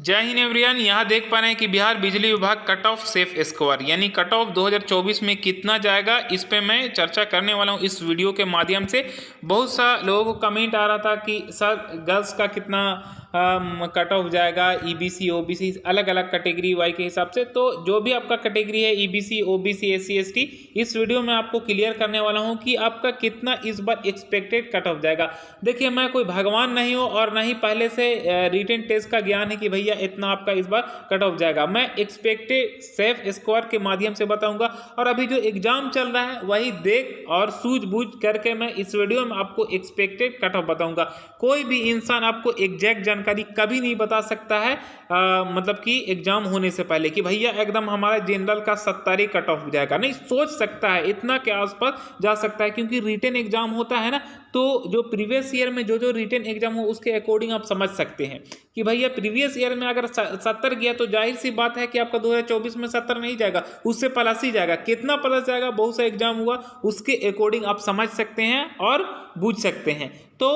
जय हिंद एवरीवन। यहाँ देख पा रहे हैं कि बिहार बिजली विभाग कट ऑफ सेफ स्कोर यानी कट ऑफ 2024 में कितना जाएगा, इस पे मैं चर्चा करने वाला हूँ इस वीडियो के माध्यम से। बहुत सा लोगों को कमेंट आ रहा था कि सर गर्ल्स का कितना कट ऑफ जाएगा, ईबीसी ओबीसी अलग अलग कैटेगरी वाई के हिसाब से। तो जो भी आपका कैटेगरी है ईबीसी ओबीसी एससी एसटी, इस वीडियो में आपको क्लियर करने वाला हूँ कि आपका कितना इस बार एक्सपेक्टेड कट ऑफ जाएगा। देखिए, मैं कोई भगवान नहीं हूँ और नहीं पहले से रिटन टेस्ट का ज्ञान है कि भैया इतना आपका इस बार कट ऑफ जाएगा। मैं एक्सपेक्टेड सेफ स्कोर के माध्यम से बताऊंगा और अभी जो एग्जाम चल रहा है वही देख और सूझबूझ करके मैं इस वीडियो में आपको एक्सपेक्टेड कट ऑफ बताऊंगा। कोई भी इंसान आपको एग्जैक्ट जानकारी कभी नहीं बता सकता है मतलब कि एग्जाम होने से पहले कि भैया एकदम हमारा जनरल का 70 कट ऑफ जाएगा, नहीं सोच सकता है, इतना के आसपास जा सकता है क्योंकि रिटन एग्जाम होता है ना। तो जो प्रीवियस ईयर में जो रिटन एग्जाम हो उसके अकॉर्डिंग आप समझ सकते हैं कि भैया प्रीवियस ईयर में अगर 70 गया तो जाहिर सी बात है कि आपका 2024 में 70 नहीं जाएगा, उससे प्लस ही जाएगा। कितना प्लस जाएगा, बहुत सा एग्जाम हुआ उसके अकॉर्डिंग आप समझ सकते हैं और बूझ सकते हैं। तो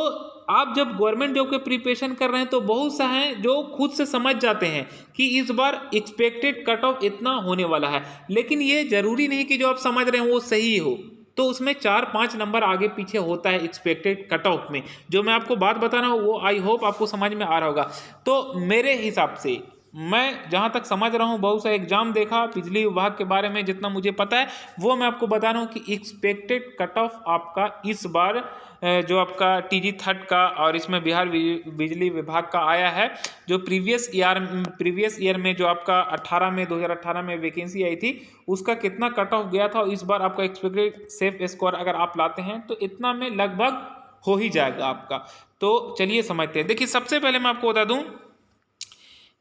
आप जब गवर्नमेंट जॉब के प्रिपरेशन कर रहे हैं तो बहुत सा हैं जो खुद से समझ जाते हैं कि इस बार एक्सपेक्टेड कट ऑफ इतना होने वाला है, लेकिन ये जरूरी नहीं कि जो आप समझ रहे हैं वो सही हो। तो उसमें 4-5 नंबर आगे पीछे होता है एक्सपेक्टेड कट ऑफ में। जो मैं आपको बात बता रहा हूँ वो आई होप आपको समझ में आ रहा होगा। तो मेरे हिसाब से मैं जहाँ तक समझ रहा हूँ, बहुत सा एग्जाम देखा बिजली विभाग के बारे में, जितना मुझे पता है वो मैं आपको बता रहा हूँ कि एक्सपेक्टेड कट ऑफ आपका इस बार जो आपका टीजी थर्ड का और इसमें बिहार बिजली विभाग का आया है। जो प्रीवियस ईयर में जो आपका 2018 में वैकेंसी आई थी उसका कितना कट ऑफ गया था और इस बार आपका एक्सपेक्टेड सेफ स्कोर अगर आप लाते हैं तो इतना में लगभग हो ही जाएगा आपका। तो चलिए समझते हैं। देखिए, सबसे पहले मैं आपको बता दूं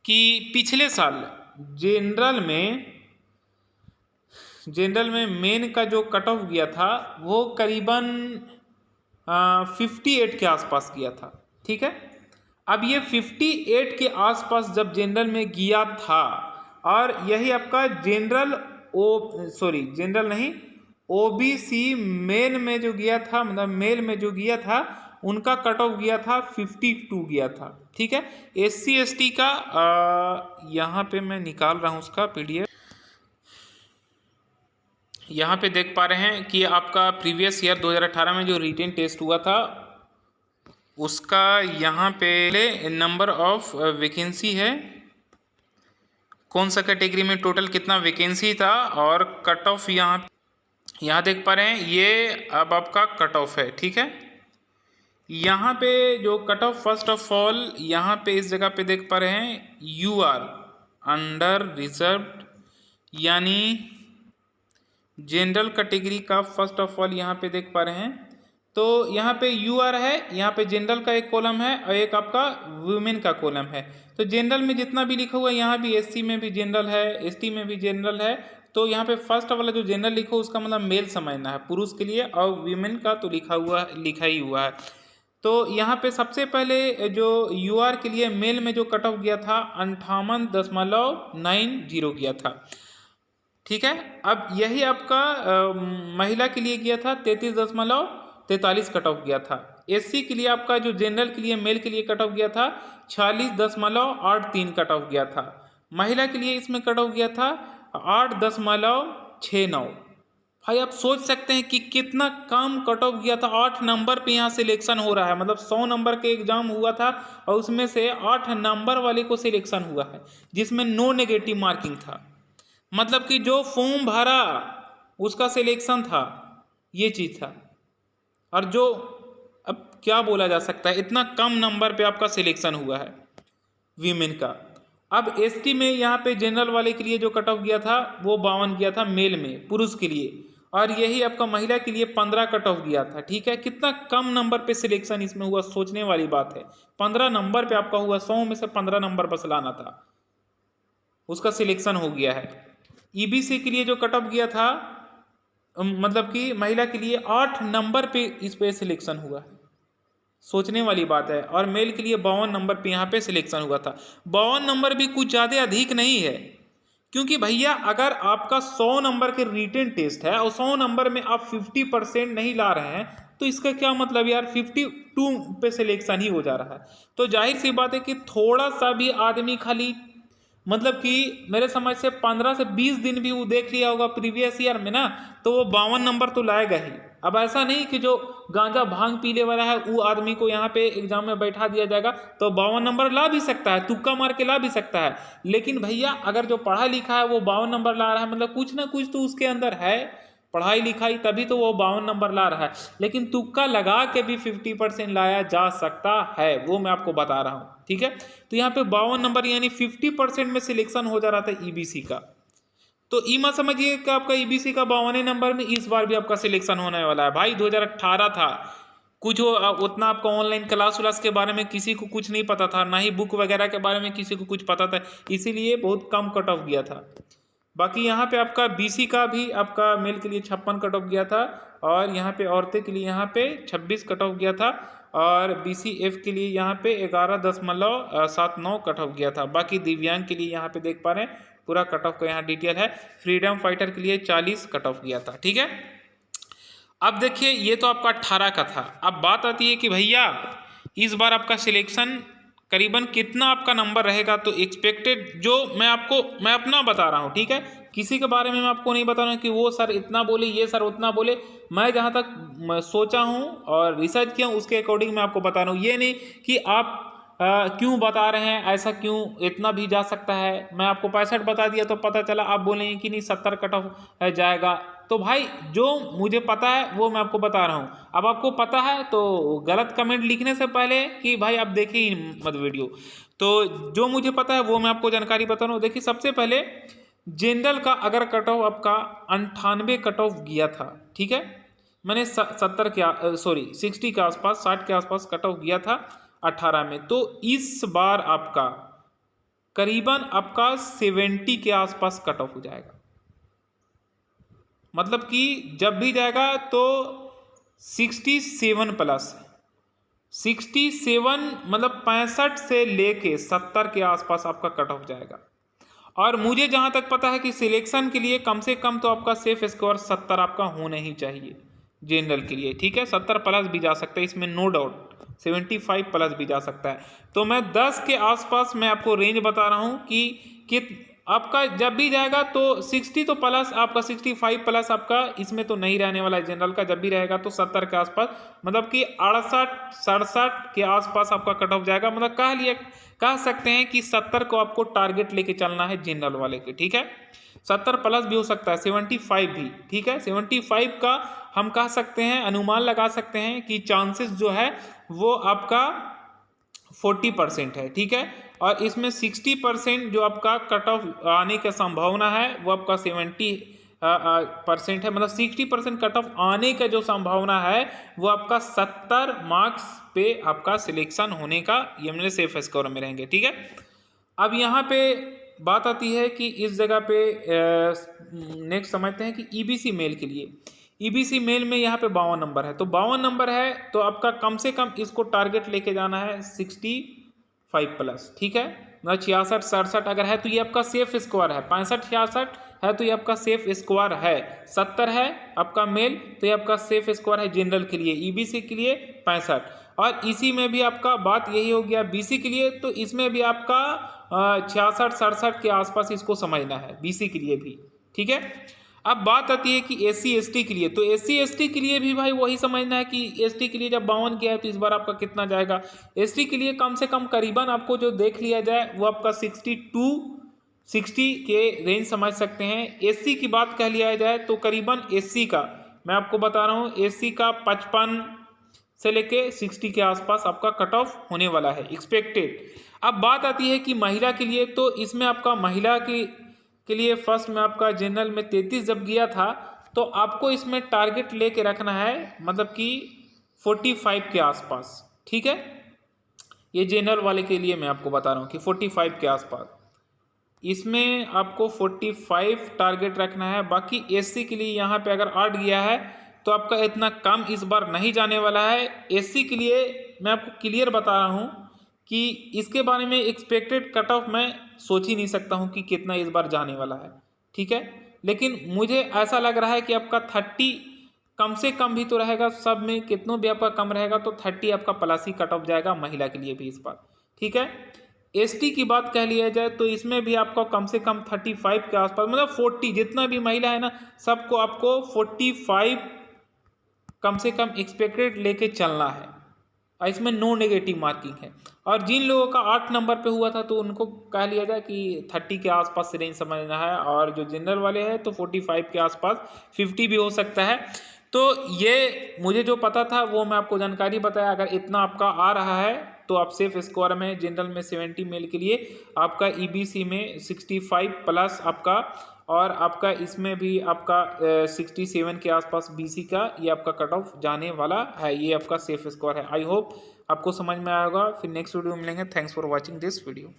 कि पिछले साल जनरल में मेन का जो कट ऑफ गया था वो करीबन 58 के आसपास गया था। ठीक है, अब ये 58 के आसपास जब जनरल में गया था और यही आपका जनरल नहीं ओबीसी मेन में जो गया था, मतलब मेल में जो गया था उनका कट ऑफ गया था 52 गया था। ठीक है, एससी एसटी का यहाँ पे मैं निकाल रहा हूँ उसका पीडीएफ। यहाँ पे देख पा रहे हैं कि आपका प्रीवियस ईयर 2018 में जो रिटन टेस्ट हुआ था उसका यहाँ पे नंबर ऑफ वैकेंसी है, कौन सा कैटेगरी में टोटल कितना वैकेंसी था और कट ऑफ यहाँ देख पा रहे हैं। ये अब आपका कट ऑफ है। ठीक है, यहाँ पे जो cut off first of all यहाँ पे इस जगह पे देख पा रहे हैं यूआर अंडर रिजर्व्ड यानी जनरल कैटेगरी का फर्स्ट ऑफ ऑल यहाँ पे देख पा रहे हैं। तो यहाँ पे यूआर है, यहाँ पे जनरल का एक कॉलम है और एक आपका वुमेन का कॉलम है। तो जनरल में जितना भी लिखा हुआ है यहाँ भी एससी में भी जनरल है, एसटी में भी जनरल है। तो यहाँ पे फर्स्ट वाला जो जनरल लिखा हो उसका मतलब मेल समझना है पुरुष के लिए, और वीमेन का तो लिखा ही हुआ है। तो यहाँ पे सबसे पहले जो यूआर के लिए मेल में जो कट ऑफ गया था 58.90 गया था। ठीक है, अब यही आपका महिला के लिए गया था 33.43 कट ऑफ गया था। एससी के लिए आपका जो जनरल के लिए मेल के लिए कट ऑफ गया था 46.83 कट ऑफ गया था। महिला के लिए इसमें कट ऑफ गया था 8.69। भाई आप सोच सकते हैं कि कितना कम कट ऑफ गया था। 8 नंबर पे यहाँ सिलेक्शन हो रहा है, मतलब 100 नंबर के एग्जाम हुआ था और उसमें से 8 नंबर वाले को सिलेक्शन हुआ है जिसमें नो नेगेटिव मार्किंग था, मतलब कि जो फॉर्म भरा उसका सिलेक्शन था, ये चीज़ था। और जो अब क्या बोला जा सकता है, इतना कम नंबर पे आपका सिलेक्शन हुआ है वीमेन का। अब एसटी में यहाँ पे जनरल वाले के लिए जो कट ऑफ गया था वो 52 गया था मेल में पुरुष के लिए, और यही आपका महिला के लिए 15 कट ऑफ गया था। ठीक है, कितना कम नंबर पे सिलेक्शन इसमें हुआ, सोचने वाली बात है। 15 नंबर पे आपका हुआ, 100 में से 15 नंबर बस लाना था, उसका सिलेक्शन हो गया है। ईबीसी के लिए जो कट ऑफ गया था मतलब कि महिला के लिए 8 नंबर पे इस पे सिलेक्शन हुआ है, सोचने वाली बात है। और मेल के लिए 52 नंबर पे यहाँ पे सिलेक्शन हुआ था। 52 नंबर भी कुछ ज़्यादा अधिक नहीं है, क्योंकि भैया अगर आपका 100 नंबर के रिटन टेस्ट है और 100 नंबर में आप 50% नहीं ला रहे हैं तो इसका क्या मतलब यार 52 पे सिलेक्शन ही हो जा रहा है। तो जाहिर सी बात है कि थोड़ा सा भी आदमी खाली मतलब कि मेरे समझ से 15 से 20 दिन भी वो देख लिया होगा प्रीवियस ईयर में ना, तो वो 52 नंबर तो लाएगा ही। अब ऐसा नहीं कि जो गांजा भांग पीले वाला है वो आदमी को यहाँ पे एग्जाम में बैठा दिया जाएगा तो 52 नंबर ला भी सकता है, तुक्का मार के ला भी सकता है। लेकिन भैया अगर जो पढ़ा लिखा है वो 52 नंबर ला रहा है, मतलब कुछ ना कुछ तो उसके अंदर है, पढ़ाई लिखाई, तभी तो वो 52 नंबर ला रहा है। लेकिन तुक्का लगा के भी 50% लाया जा सकता है, वो मैं आपको बता रहा हूँ, ठीक है। तो यहाँ पे 52 नंबर यानी 50% में सिलेक्शन हो जा रहा था ईबीसी का। तो ई मत समझिए कि आपका ईबीसी का 52 नंबर में इस बार भी आपका सिलेक्शन होने वाला है। भाई 2018 था, कुछ उतना आपका ऑनलाइन क्लास व्लास के बारे में किसी को कुछ नहीं पता था, ना ही बुक वगैरह के बारे में किसी को कुछ पता था, इसीलिए बहुत कम कट ऑफ गया था। बाकी यहाँ पे आपका बीसी का भी आपका मेल के लिए 56 कट ऑफ गया था, और यहाँ पे औरतें के लिए यहाँ पे 26 कट ऑफ गया था, और बीसीएफ के लिए यहाँ पे 11.79 कट ऑफ गया था। बाकी दिव्यांग के लिए यहाँ पे देख पा रहे हैं पूरा कट ऑफ का यहाँ डिटेल है। फ्रीडम फाइटर के लिए 40 कट ऑफ गया था, ठीक है। अब देखिए ये तो आपका 18 का था। अब बात आती है कि भैया इस बार आपका सिलेक्शन करीबन कितना आपका नंबर रहेगा। तो एक्सपेक्टेड जो मैं अपना बता रहा हूँ, ठीक है, किसी के बारे में मैं आपको नहीं बता रहा हूँ कि वो सर इतना बोले, ये सर उतना बोले। मैं जहाँ तक सोचा हूँ और रिसर्च किया हूँ उसके अकॉर्डिंग मैं आपको बता रहा हूँ। ये नहीं कि आप क्यों बता रहे हैं, ऐसा क्यों, इतना भी जा सकता है। मैं आपको 65 बता दिया तो पता चला आप बोलेंगे कि नहीं 70 कट ऑफ जाएगा। तो भाई जो मुझे पता है वो मैं आपको बता रहा हूँ। अब आपको पता है तो गलत कमेंट लिखने से पहले कि भाई आप देखिए ही मत वीडियो। तो जो मुझे पता है वो मैं आपको जानकारी बता रहा हूँ। देखिए सबसे पहले जनरल का अगर कट ऑफ आपका 98 कट ऑफ गया था, ठीक है, मैंने 70 के 60 के आसपास, 60 के आसपास कट ऑफ गया था 18 में। तो इस बार आपका करीबन आपका 70 के आसपास कट ऑफ हो जाएगा। मतलब कि जब भी जाएगा तो 67 प्लस, 67 मतलब 65 से लेके 70 के आसपास आपका कट ऑफ जाएगा। और मुझे जहाँ तक पता है कि सिलेक्शन के लिए कम से कम तो आपका सेफ स्कोर 70 आपका होना ही चाहिए जनरल के लिए, ठीक है। 70 प्लस भी जा सकता है, इसमें नो डाउट 75 प्लस भी जा सकता है। तो मैं 10 के आसपास मैं आपको रेंज बता रहा हूँ कि आपका जब भी जाएगा तो 60 तो प्लस, आपका 65 प्लस आपका इसमें तो नहीं रहने वाला है जनरल का। जब भी रहेगा तो 70 के आसपास, मतलब कि 68-67 के आसपास आपका कट ऑफ जाएगा। मतलब कह सकते हैं कि 70 को आपको टारगेट लेके चलना है जनरल वाले के, ठीक है। 70 प्लस भी हो सकता है, 75 भी, ठीक है। 75 का हम कह सकते हैं, अनुमान लगा सकते हैं कि चांसेस जो है वो आपका 40% है, ठीक है। और इसमें 60% जो आपका कट ऑफ आने की संभावना है वो आपका 70% है। मतलब 60% कट ऑफ आने का जो संभावना है वो आपका 70 मार्क्स पे आपका सिलेक्शन होने का ये मेरे सेफ स्कोर में रहेंगे, ठीक है। अब यहाँ पे बात आती है कि इस जगह पे नेक्स्ट समझते हैं कि ईबीसी मेल के लिए, ईबीसी मेल में यहाँ पे 52 नंबर है। तो 52 नंबर है तो आपका कम से कम इसको टारगेट लेके जाना है 65 प्लस, ठीक है। मतलब 66-67 अगर है तो ये आपका सेफ स्कोर है, 65-66 है तो ये आपका सेफ स्कोर है, 70 है आपका मेल तो ये आपका सेफ स्कोर है जनरल के लिए, ईबीसी के लिए 65। और इसी में भी आपका बात यही हो गया बीसी के लिए, तो इसमें भी आपका 66-67 के आसपास इसको समझना है बीसी के लिए भी, ठीक है। अब बात आती है कि एससी एसटी के लिए, तो एससी एसटी के लिए भी भाई वही समझना है कि एसटी के लिए जब 52 किया है तो इस बार आपका कितना जाएगा। एसटी के लिए कम से कम करीबन आपको जो देख लिया जाए वो आपका 62-60 के रेंज समझ सकते हैं। एससी की बात कह लिया जाए तो करीबन एससी का मैं आपको बता रहा हूँ, एससी का 55 से लेके 60 के आसपास आपका कट ऑफ होने वाला है एक्सपेक्टेड। अब बात आती है कि महिला के लिए, तो इसमें आपका महिला के लिए फर्स्ट में आपका जनरल में 33 जब गया था तो आपको इसमें टारगेट लेके रखना है, मतलब कि 45 के आसपास, ठीक है। ये जनरल वाले के लिए मैं आपको बता रहा हूँ कि 45 के आसपास इसमें आपको 45 टारगेट रखना है। बाकी एससी के लिए यहाँ पे अगर 8 गया है तो आपका इतना कम इस बार नहीं जाने वाला है। एससी के लिए मैं आपको क्लियर बता रहा हूँ कि इसके बारे में एक्सपेक्टेड कट ऑफ मैं सोच ही नहीं सकता हूँ कि कितना इस बार जाने वाला है, ठीक है। लेकिन मुझे ऐसा लग रहा है कि आपका कम से कम भी तो रहेगा, सब में कितनों भी आपका कम रहेगा तो 30 आपका प्लस ही कट ऑफ जाएगा महिला के लिए भी इस बार। ठीक है, एसटी की बात कह लिया जाए तो इसमें भी आपको कम से कम 35 के आसपास, मतलब 40, जितना भी महिला है ना सबको आपको 45 कम से कम एक्सपेक्टेड लेके चलना है, और इसमें नो नेगेटिव मार्किंग है। और जिन लोगों का 8 नंबर पे हुआ था तो उनको कह लिया जाए कि 30 के आसपास रेंज समझना है, और जो जनरल वाले हैं तो 45 के आसपास, 50 भी हो सकता है। तो ये मुझे जो पता था वो मैं आपको जानकारी बताया। अगर इतना आपका आ रहा है तो आप सेफ स्कोर में, जनरल में 70 मेल के लिए, आपका ईबीसी में 65 प्लस आपका, और आपका इसमें भी आपका 67 के आसपास बीसी का ये आपका कट ऑफ जाने वाला है। ये आपका सेफ स्कोर है। आई होप आपको समझ में आएगा। फिर नेक्स्ट वीडियो में मिलेंगे। Thanks for watching this video.